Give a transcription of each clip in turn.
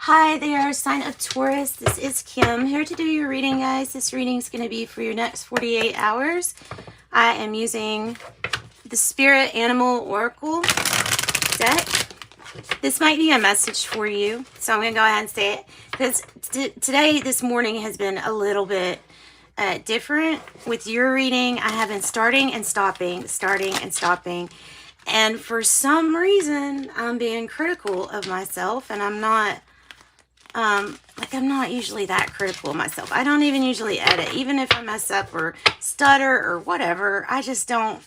Hi there, sign of Taurus. This is Kim here to do your reading, guys. This reading is going to be for your next 48 hours. I am using the Spirit Animal Oracle deck. This might be a message for you, so I'm going to go ahead and say it because this morning has been a little bit different with your reading. I have been starting and stopping, and for some reason, I'm being critical of myself, and I'm not usually that critical of myself. I don't even usually edit, even if I mess up or stutter or whatever. I just don't,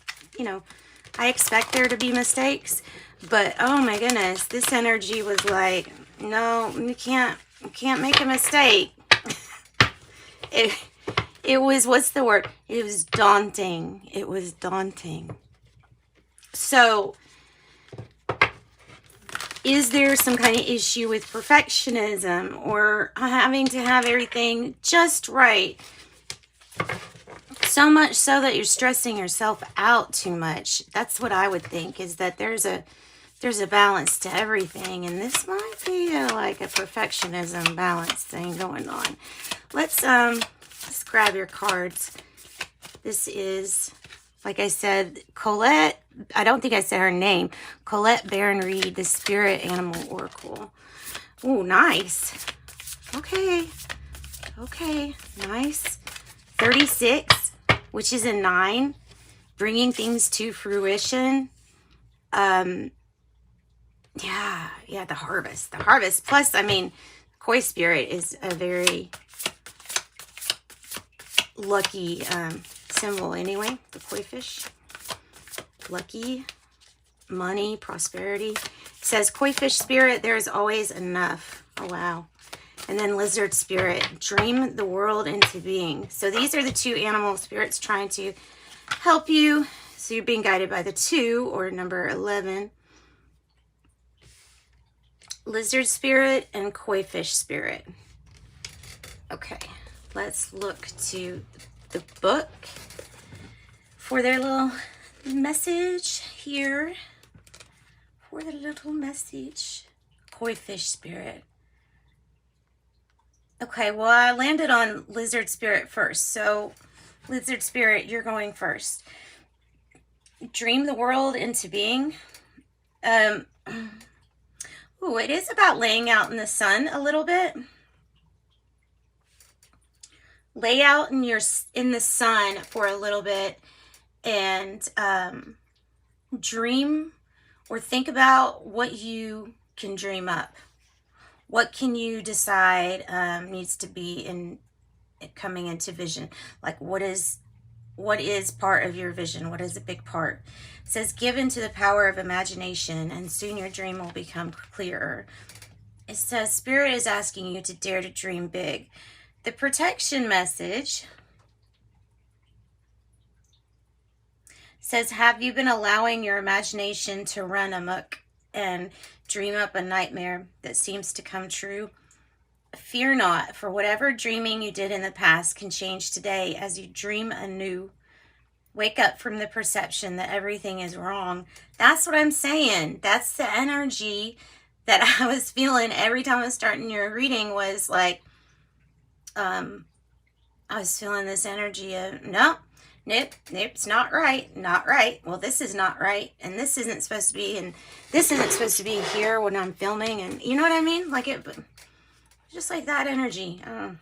I expect there to be mistakes, but oh my goodness, this energy was like, no, you can't make a mistake. It was, what's the word? It was daunting. It was daunting. So, is there some kind of issue with perfectionism or having to have everything just right? So much so that you're stressing yourself out too much. That's what I would think, is that there's a balance to everything. And this might be like a perfectionism balance thing going on. Let's grab your cards. This is, like I said, Colette. I don't think I said her name. Colette Baron Reed, the Spirit Animal Oracle. Oh, nice. Okay. Okay, nice. 36, which is a 9. Bringing things to fruition. Yeah, the harvest. The harvest. Plus, I mean, Koi Spirit is a very lucky symbol anyway. The koi fish. Lucky, money, prosperity. It says koi fish spirit, there is always enough. Oh, wow. And then lizard spirit, dream the world into being. So these are the two animal spirits trying to help you. So you're being guided by the 2 or number 11. Lizard spirit and koi fish spirit. Okay, let's look to the book for their little message here. For the little message. Koi fish spirit. Okay, well, I landed on lizard spirit first. So, lizard spirit, you're going first. Dream the world into being. Ooh, it is about laying out in the sun a little bit. Lay out in the sun for a little bit and dream or think about what you can dream up. What can you decide needs to be coming into vision? Like what is part of your vision? What is a big part? It says, give into the power of imagination and soon your dream will become clearer. It says, Spirit is asking you to dare to dream big. The protection message says, have you been allowing your imagination to run amok and dream up a nightmare that seems to come true? Fear not, for whatever dreaming you did in the past can change today as you dream anew. Wake up from the perception that everything is wrong. That's what I'm saying. That's the energy that I was feeling every time I was starting your reading, was like, I was feeling this energy of, nope, it's not right. Well, this is not right, and this isn't supposed to be, and this isn't supposed to be here when I'm filming, and you know what I mean? Like it, just like that energy. All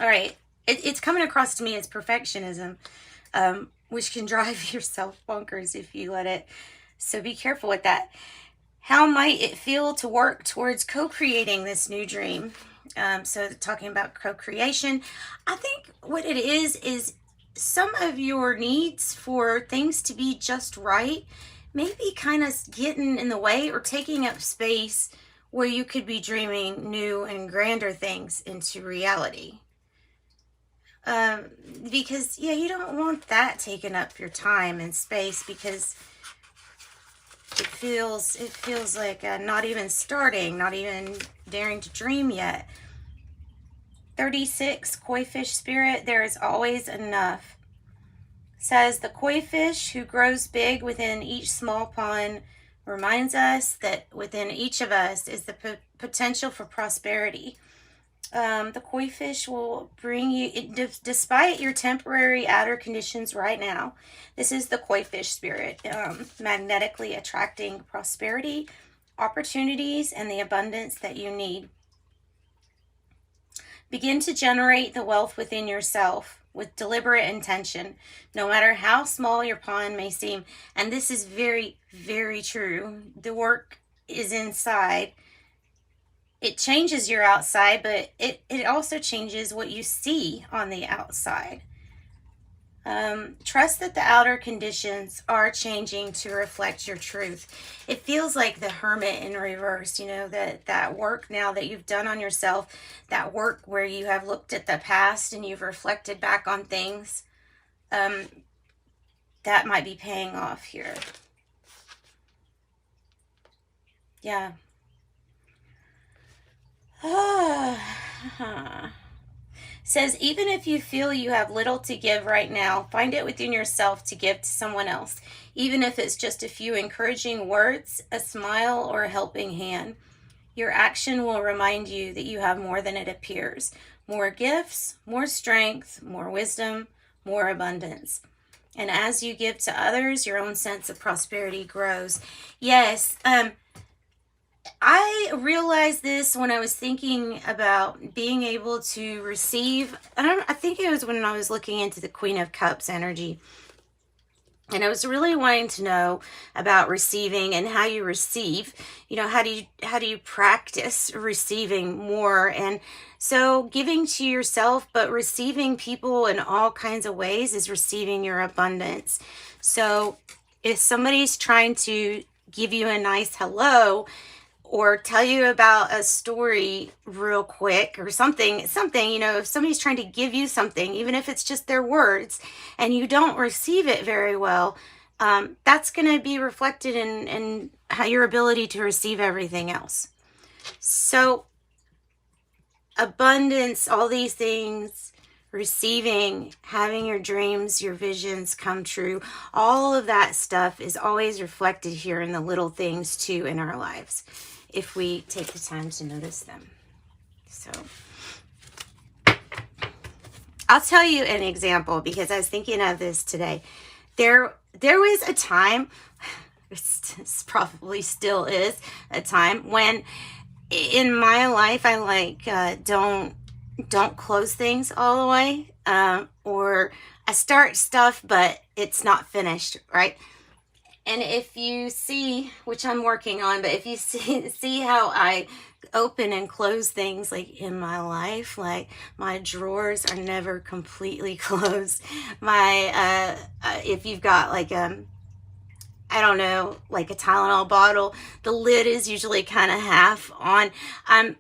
right, it's coming across to me as perfectionism, which can drive yourself bonkers if you let it. So be careful with that. How might it feel to work towards co-creating this new dream? So talking about co-creation, I think what it is some of your needs for things to be just right maybe kind of getting in the way or taking up space where you could be dreaming new and grander things into reality. Because, yeah, you don't want that taking up your time and space, because it feels like not even starting, not even daring to dream yet. 36, koi fish spirit, there is always enough. Says, the koi fish who grows big within each small pond reminds us that within each of us is the potential for prosperity. The koi fish will bring you, despite your temporary outer conditions right now, this is the koi fish spirit, magnetically attracting prosperity, opportunities, and the abundance that you need. Begin to generate the wealth within yourself with deliberate intention, no matter how small your pond may seem. And this is very, very true. The work is inside. It changes your outside, but it also changes what you see on the outside. Trust that the outer conditions are changing to reflect your truth. It feels like the Hermit in reverse, you know, that work now that you've done on yourself, that work where you have looked at the past and you've reflected back on things, that might be paying off here. Yeah. Says, even if you feel you have little to give right now, find it within yourself to give to someone else, even if it's just a few encouraging words, a smile, or a helping hand. Your action will remind you that you have more than it appears. More gifts, more strength, more wisdom, more abundance. And as you give to others, your own sense of prosperity grows. Yes, I realized this when I was thinking about being able to receive. I think it was when I was looking into the Queen of Cups energy. And I was really wanting to know about receiving and how you receive. You know, how do you practice receiving more? And so giving to yourself, but receiving people in all kinds of ways is receiving your abundance. So if somebody's trying to give you a nice hello, or tell you about a story real quick or something, you know, if somebody's trying to give you something, even if it's just their words, and you don't receive it very well, that's going to be reflected in how your ability to receive everything else. So abundance, all these things, receiving, having your dreams, your visions come true, all of that stuff is always reflected here in the little things too in our lives, if we take the time to notice them. So I'll tell you an example, because I was thinking of this today. There was a time, it's probably still is a time, when in my life I don't close things all the way, or I start stuff but it's not finished, right? And if you see, which I'm working on, but if you see how I open and close things like in my life, like my drawers are never completely closed. My if you've got like I don't know, like a Tylenol bottle, the lid is usually kind of half on. I'm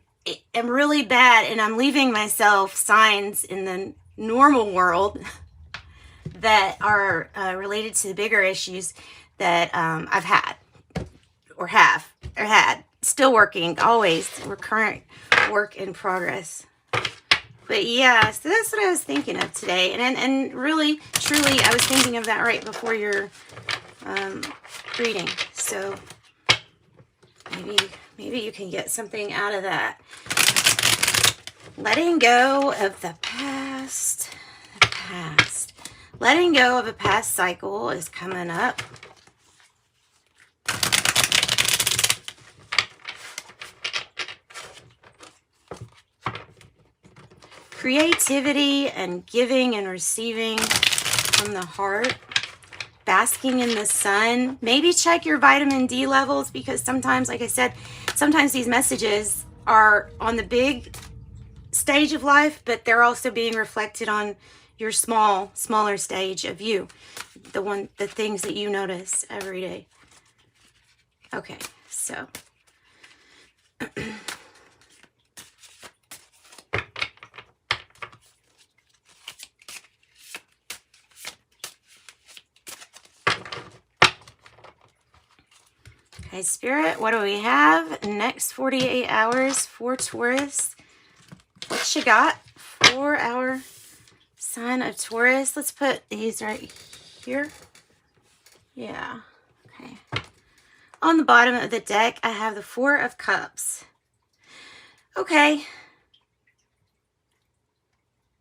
really bad, and I'm leaving myself signs in the normal world that are related to the bigger issues that I've had or had. Still working, always recurrent work in progress. But yeah, so that's what I was thinking of today. And really, truly, I was thinking of that right before your reading. So maybe you can get something out of that. Letting go of the past. Letting go of a past cycle is coming up. Creativity and giving and receiving from the heart. Basking in the sun. Maybe check your vitamin D levels, because sometimes, like I said, sometimes these messages are on the big stage of life, but they're also being reflected on your smaller stage of you. The things that you notice every day. Okay, so okay, Spirit, what do we have? Next 48 hours for Taurus. What you got? 4-hour sign of Taurus. Let's put these right here. Yeah. Okay. On the bottom of the deck, I have the Four of Cups. Okay.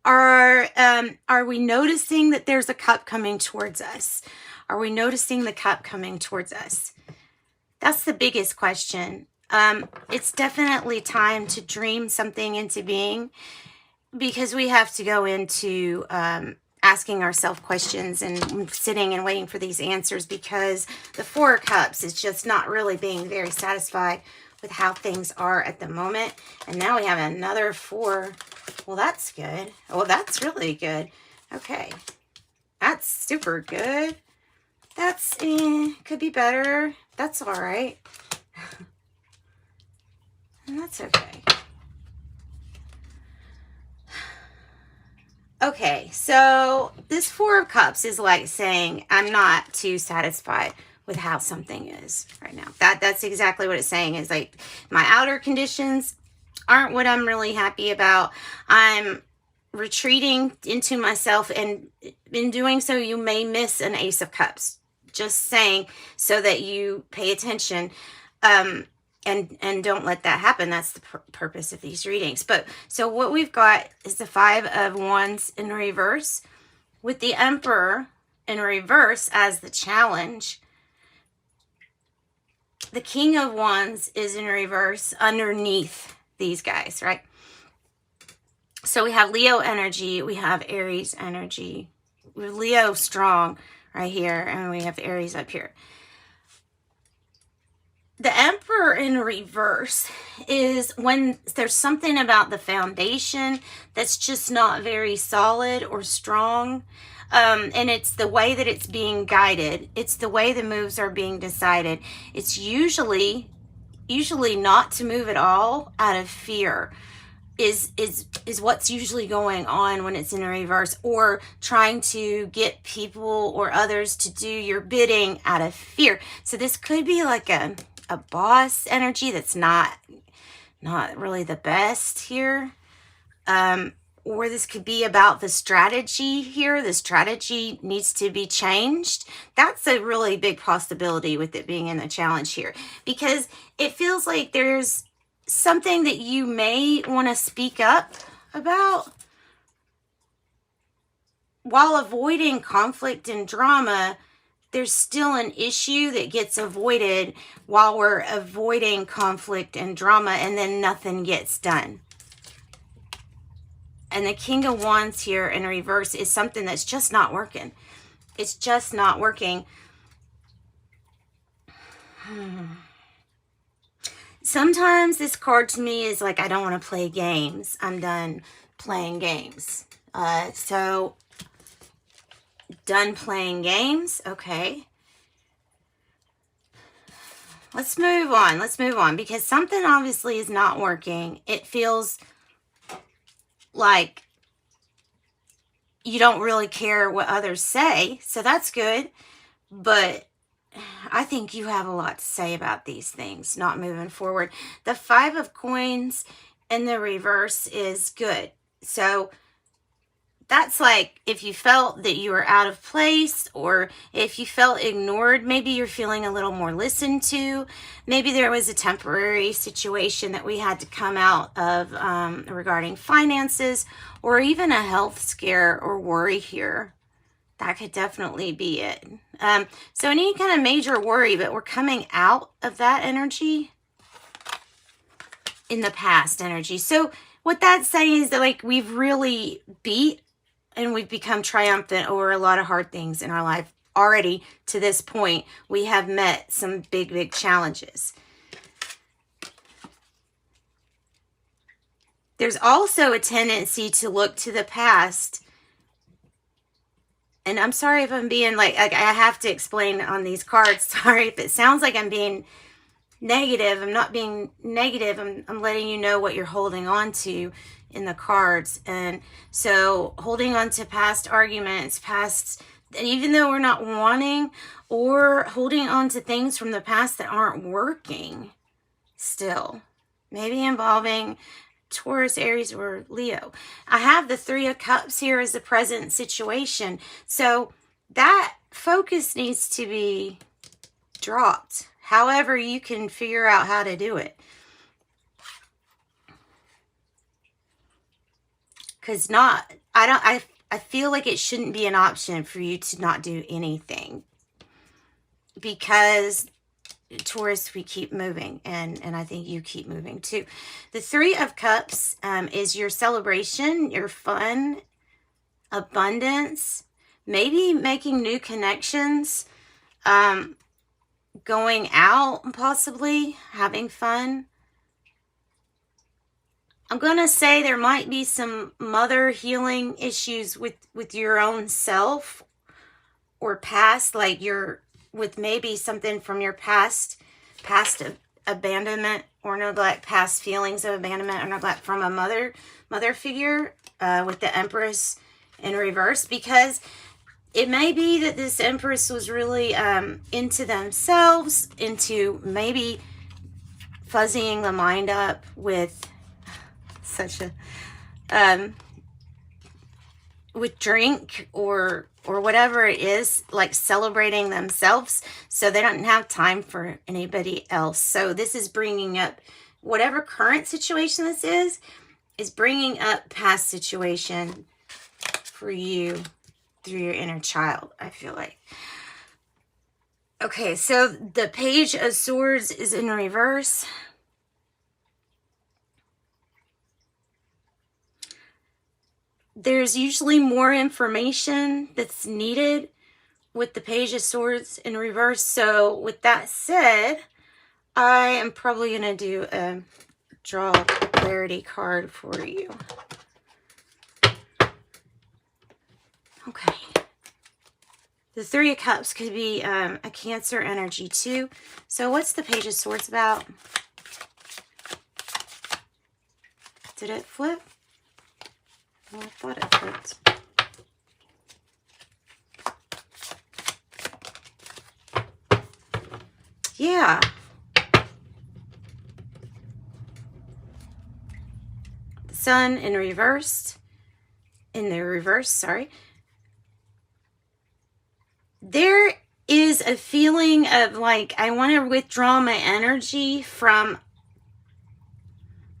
Are we noticing that there's a cup coming towards us? Are we noticing the cup coming towards us? That's the biggest question. It's definitely time to dream something into being, because we have to go into asking ourselves questions and sitting and waiting for these answers, because the Four of Cups is just not really being very satisfied with how things are at the moment. And now we have another four. Well, that's good. Well, that's really good. Okay. That's super good. That's, could be better. That's all right. And that's okay. Okay, so this Four of Cups is like saying, I'm not too satisfied with how something is right now. That's exactly what it's saying, is like my outer conditions aren't what I'm really happy about. I'm retreating into myself, and in doing so, you may miss an Ace of Cups. Just saying, so that you pay attention. And don't let that happen. That's the purpose of these readings. But so what we've got is the Five of Wands in reverse, with the Emperor in reverse as the challenge. The King of Wands is in reverse underneath these guys, right? So we have Leo energy, we have Aries energy. We have Leo strong right here, and we have Aries up here. The Emperor in reverse is when there's something about the foundation that's just not very solid or strong. And it's the way that it's being guided. It's the way the moves are being decided. It's usually not to move at all out of fear is what's usually going on when it's in reverse, or trying to get people or others to do your bidding out of fear. So this could be like a boss energy that's not really the best here. Or this could be about the strategy here. The strategy needs to be changed. That's a really big possibility with it being in the challenge here, because it feels like there's something that you may want to speak up about while avoiding conflict and drama. There's still an issue that gets avoided while we're avoiding conflict and drama, and then nothing gets done. And the King of Wands here in reverse is something that's just not working. It's just not working. Sometimes this card to me is like, I don't want to play games. I'm done playing games. So done playing games. Okay. Let's move on. Let's move on, because something obviously is not working. It feels like you don't really care what others say. So that's good. But I think you have a lot to say about these things not moving forward. The Five of Coins in the reverse is good. So that's like if you felt that you were out of place, or if you felt ignored, maybe you're feeling a little more listened to. Maybe there was a temporary situation that we had to come out of regarding finances, or even a health scare or worry here. That could definitely be it. So any kind of major worry, but we're coming out of that energy in the past energy. So what that's saying is that, like, we've really beat and we've become triumphant over a lot of hard things in our life already. To this point, we have met some big challenges. There's also a tendency to look to the past. And I'm sorry if I'm being like I have to explain on these cards. Sorry if it sounds like I'm being negative. I'm not being negative. I'm letting you know what you're holding on to in the cards. And so holding on to past arguments, even though we're not wanting, or holding on to things from the past that aren't working still, maybe involving Taurus, Aries, or Leo. I have the Three of Cups here as the present situation. So that focus needs to be dropped. however you can figure out how to do it. Because I feel like it shouldn't be an option for you to not do anything. Because Taurus, we keep moving, and I think you keep moving too. The Three of Cups is your celebration, your fun, abundance, maybe making new connections, going out, possibly having fun. I'm going to say there might be some mother healing issues with your own self or past, like you're with maybe something from your past abandonment or neglect, past feelings of abandonment or neglect from a mother figure, with the Empress in reverse, because it may be that this Empress was really into themselves, into maybe fuzzying the mind up with such a with drink or whatever it is, like celebrating themselves, so they don't have time for anybody else. So this is bringing up whatever current situation this is bringing up past situation for you through your inner child, I feel like. Okay, so the Page of Swords is in reverse. There's usually more information that's needed with the Page of Swords in reverse. So with that said, I am probably going to do a draw a clarity card for you. Okay. The Three of Cups could be a Cancer energy too. So what's the Page of Swords about? Did it flip? Well, I thought it flipped. Yeah. The Sun in reverse. In the reverse, sorry. There is a feeling of like, I want to withdraw my energy from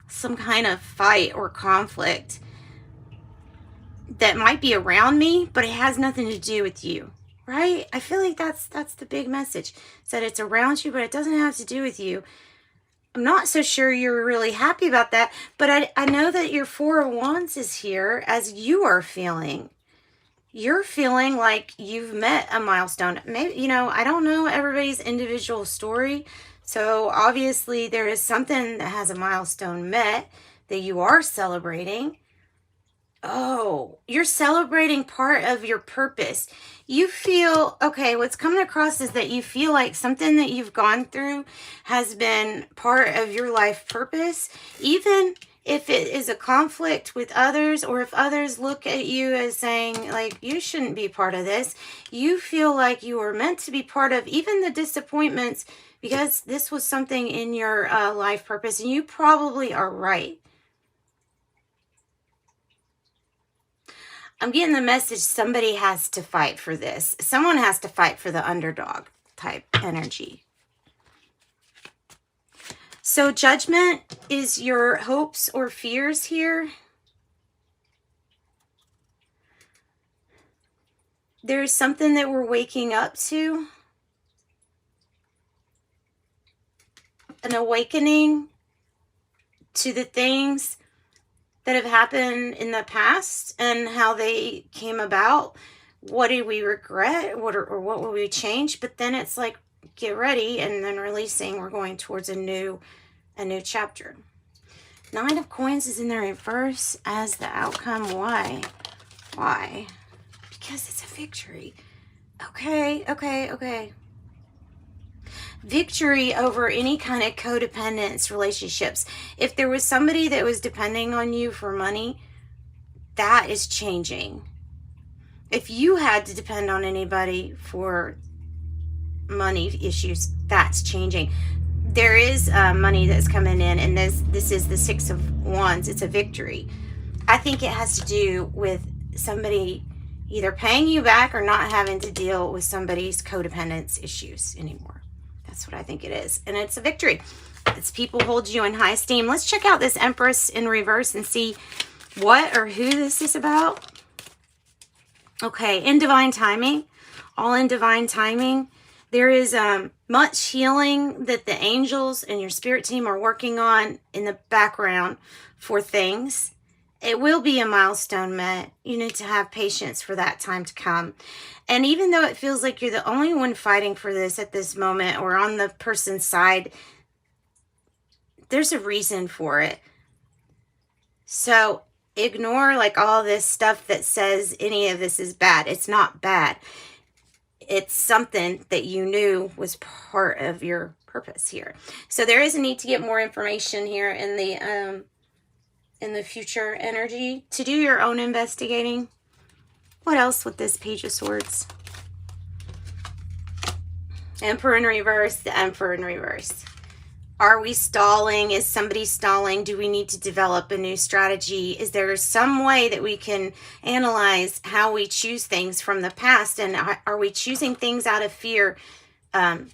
some kind of fight or conflict that might be around me, but it has nothing to do with you, right? I feel like that's the big message. It's that it's around you, but it doesn't have to do with you. I'm not so sure you're really happy about that, but I know that your Four of Wands is here as you are feeling. You're feeling like you've met a milestone. Maybe, you know, I don't know everybody's individual story. So obviously there is something that has a milestone met that you are celebrating. Oh, you're celebrating part of your purpose. You feel, okay, what's coming across is that you feel like something that you've gone through has been part of your life purpose, even if it is a conflict with others, or if others look at you as saying, like, you shouldn't be part of this. You feel like you were meant to be part of even the disappointments, because this was something in your life purpose, and you probably are right. I'm getting the message somebody has to fight for this. Someone has to fight for the underdog type energy. So Judgment is your hopes or fears here. There's something that we're waking up to. An awakening to the things that have happened in the past and how they came about. What do we regret? What will we change? But then it's like, get ready, and then releasing. We're going towards a new chapter. Nine of Coins is in the reverse as the outcome. Why? Because it's a victory. Okay. Victory over any kind of codependence relationships. If there was somebody that was depending on you for money, that is changing. If you had to depend on anybody for money issues, that's changing. There is money that's coming in, and this is the Six of Wands. It's a victory. I think it has to do with somebody either paying you back or not having to deal with somebody's codependence issues anymore. That's what I think it is. And it's a victory. It's people hold you in high esteem. Let's check out this Empress in reverse and see what or who this is about. Okay, in divine timing. All in divine timing. There is much healing that the angels and your spirit team are working on in the background for things. It will be a milestone met. You need to have patience for that time to come. And even though it feels like you're the only one fighting for this at this moment or on the person's side, there's a reason for it. So ignore like all this stuff that says any of this is bad. It's not bad. It's something that you knew was part of your purpose here. So there is a need to get more information here in the future energy to do your own investigating. What else with this Page of Swords? Emperor in reverse, the Emperor in reverse. Are we stalling? Is somebody stalling? Do we need to develop a new strategy? Is there some way that we can analyze how we choose things from the past? And are we choosing things out of fear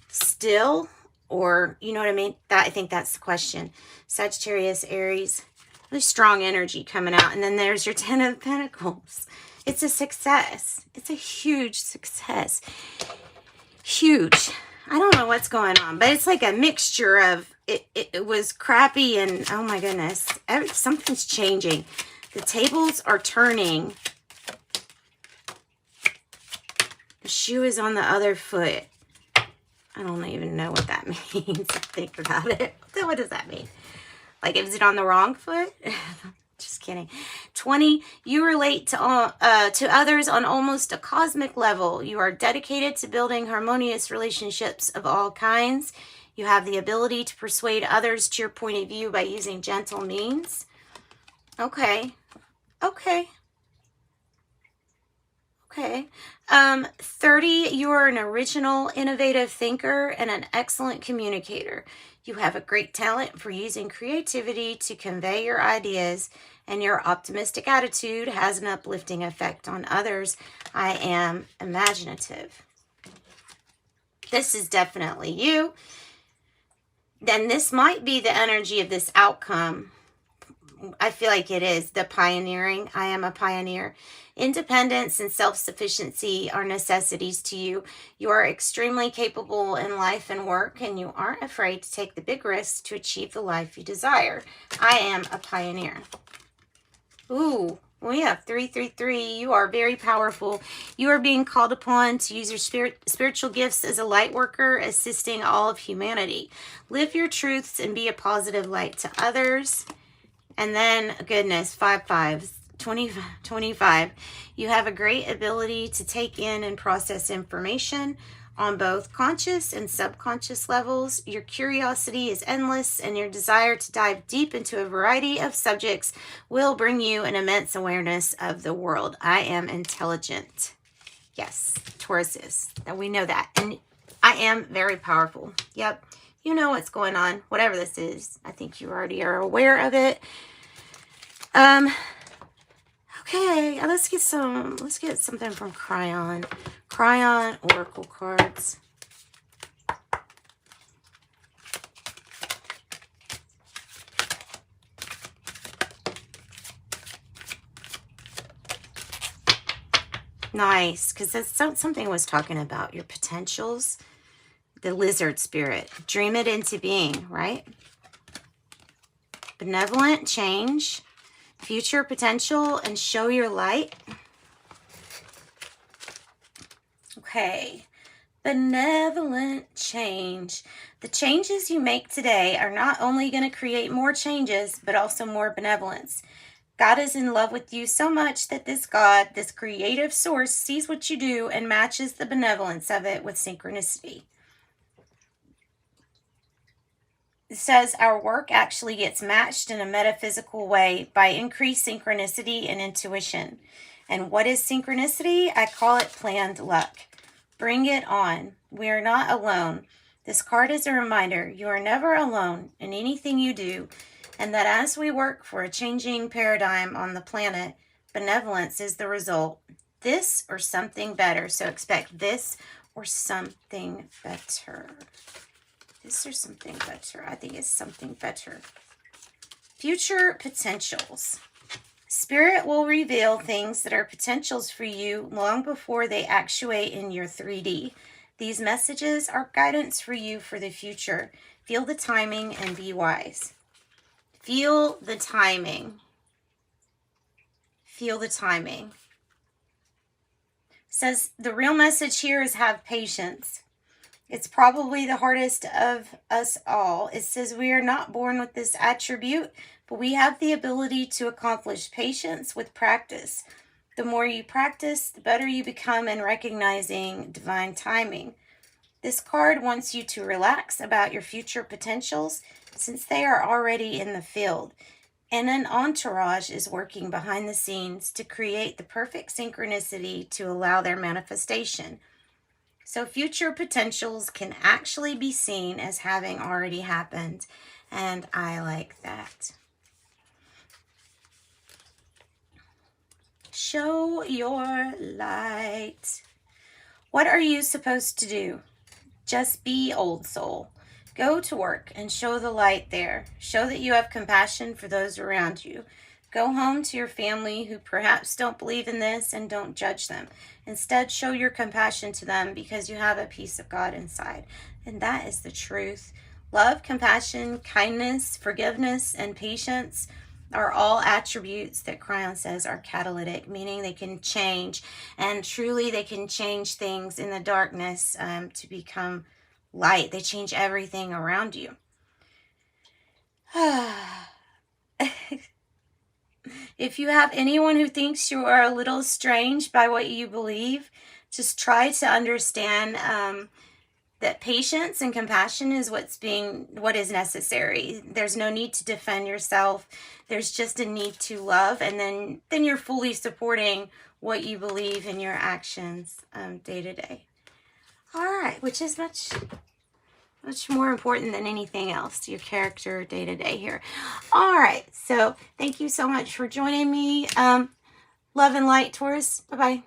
still? Or, you know what I mean? I think that's the question. Sagittarius, Aries. Really strong energy coming out. And then there's your Ten of Pentacles. It's a success. It's a huge success. Huge. I don't know what's going on, but it's like a mixture of it was crappy and oh my goodness, something's changing. The tables are turning. The shoe is on the other foot. I don't even know what that means. Think about it. What does that mean? Like, is it on the wrong foot? Just kidding. 20, you relate to others on almost a cosmic level. You are dedicated to building harmonious relationships of all kinds. You have the ability to persuade others to your point of view by using gentle means. Okay. Okay. Okay. 30, you are an original, innovative thinker and an excellent communicator. You have a great talent for using creativity to convey your ideas, and your optimistic attitude has an uplifting effect on others. I am imaginative. This is definitely you. Then this might be the energy of this outcome. I feel like it is the pioneering. I am a pioneer. Independence and self-sufficiency are necessities to you. You are extremely capable in life and work, and you aren't afraid to take the big risks to achieve the life you desire. I am a pioneer. Ooh, we have 333. You are very powerful. You are being called upon to use your spiritual gifts as a light worker, assisting all of humanity. Live your truths and be a positive light to others. And then, goodness, 5 25. You have a great ability to take in and process information on both conscious and subconscious levels. Your curiosity is endless, and your desire to dive deep into a variety of subjects will bring you an immense awareness of the world. I am intelligent. Yes, Taurus is. And we know that. And I am very powerful. Yep. You know what's going on. Whatever this is. I think you already are aware of it. Okay, let's get something from Cryon. Cryon Oracle cards. Nice, because that's something was talking about your potentials. The lizard spirit. Dream it into being, right? Benevolent change. Future potential and show your light. Okay. Benevolent change. The changes you make today are not only going to create more changes, but also more benevolence. God is in love with you so much that this God, this creative source, sees what you do and matches the benevolence of it with synchronicity. It says our work actually gets matched in a metaphysical way by increased synchronicity and intuition. And what is synchronicity? I call it planned luck. Bring it on. We are not alone. This card is a reminder you are never alone in anything you do, and that as we work for a changing paradigm on the planet, benevolence is the result. This or something better. So expect this or something better. Is there something better? I think it's something better. Future potentials. Spirit will reveal things that are potentials for you long before they actuate in your 3D. These messages are guidance for you for the future. Feel the timing and be wise. Feel the timing. Feel the timing. It says the real message here is have patience. It's probably the hardest of us all. It says we are not born with this attribute, but we have the ability to accomplish patience with practice. The more you practice, the better you become in recognizing divine timing. This card wants you to relax about your future potentials since they are already in the field. And an entourage is working behind the scenes to create the perfect synchronicity to allow their manifestation. So future potentials can actually be seen as having already happened. And I like that. Show your light. What are you supposed to do? Just be, old soul. Go to work and show the light there. Show that you have compassion for those around you. Go home to your family who perhaps don't believe in this and don't judge them. Instead, show your compassion to them because you have a piece of God inside. And that is the truth. Love, compassion, kindness, forgiveness, and patience are all attributes that Cryon says are catalytic, meaning they can change. And truly, they can change things in the darkness to become light. They change everything around you. If you have anyone who thinks you are a little strange by what you believe, just try to understand that patience and compassion is what is necessary. There's no need to defend yourself. There's just a need to love, and then you're fully supporting what you believe in your actions day to day. All right, which is much more important than anything else, your character day to day here. All right, so thank you so much for joining me. Love and light, Taurus. Bye-bye.